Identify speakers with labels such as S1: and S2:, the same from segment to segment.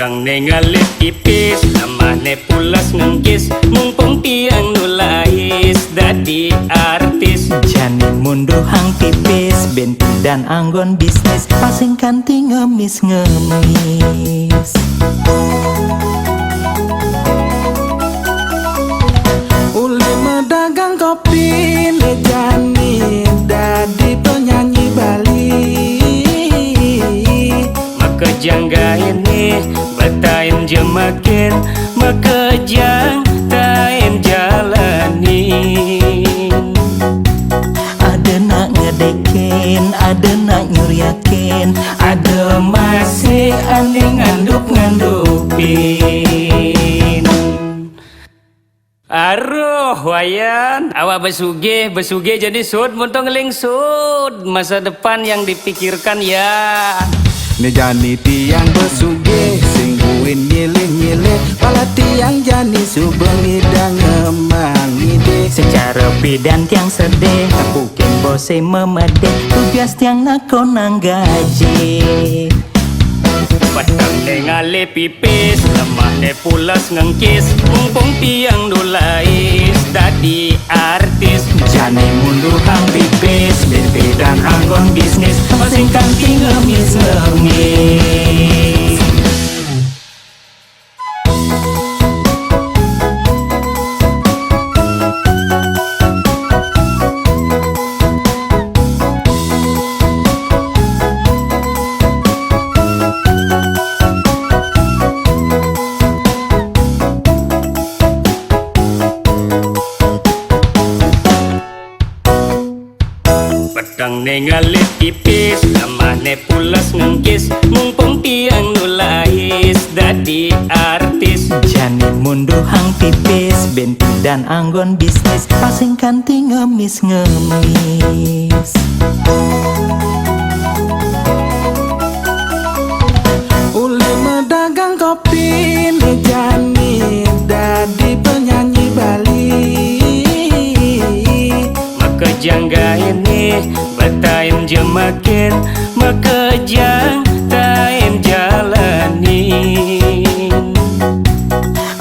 S1: Petang nengalit ipis, namane pulas ngenggis, mumpung tiang nulais dadi artis.
S2: Jani munduh hang tipis, benti dan anggon bisnis, pasing kanti ngemis-ngemis.
S3: Uli medagang kopi Jani dadi penyanyi Bali.
S1: Makejangga ini batain jemakin, makejang tain jalanin.
S2: Ada nak ngedekin, ada nak nyuriakin,
S1: Ada masih ane nganduk-ngandupin. Aduh, wayan, awak besuge jadi sud, muntong ngeling sud. Masa depan yang dipikirkan ya.
S3: Ne Jani tiang besuge, singguin nyilih-nyilih, pala tiang Jani subeng idang ngemang ide.
S2: secara bidan tiang sedih, tapukin bose memede, tugas tiang nakonang gaji.
S1: Petang ngale pipis, lemah pulas ngengkis, mumpung tiang nulais dadi artis.
S2: Jani munduh hang pipis, bebe dan anggon bisnis, pasing kanti ngemis-ngemis.
S1: Petang nengalit ipis, namane pulas ngengkis, mumpung tiang nulais dadi artis.
S2: Jani munduh hang pipis, benti dan anggon bisnis, pasing kanti ngemis-ngemis.
S3: Uli medagang kopi Jani dadi penyanyi Bali.
S1: Makejangga ini batain jemakin, makejang tain jalanin.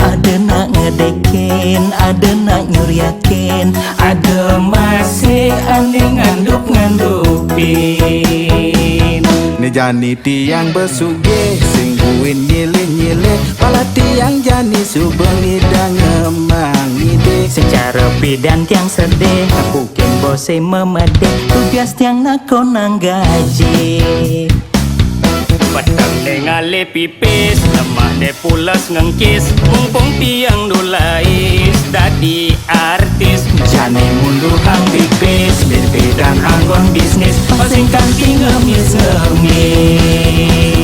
S2: Ada nak ngedekin, ada nak nyuriakin,
S1: Ada masih ane nganduk-ngandupin.
S3: Ne Jani tiang besuge, singguin nyilih-nyilih, pala tiang Jani subeng idang ngemang ide.
S2: secara bidan tiang sedih, tapukin bose memede, tugas tiang nakonang gaji.
S1: Petang ngale pipis, lemah pulas ngengkis, mumpung tiang nulais dadi artis.
S2: Jani munduh hang pipis, bebe dan anggon bisnis, pasing kanti ngemis-ngemis.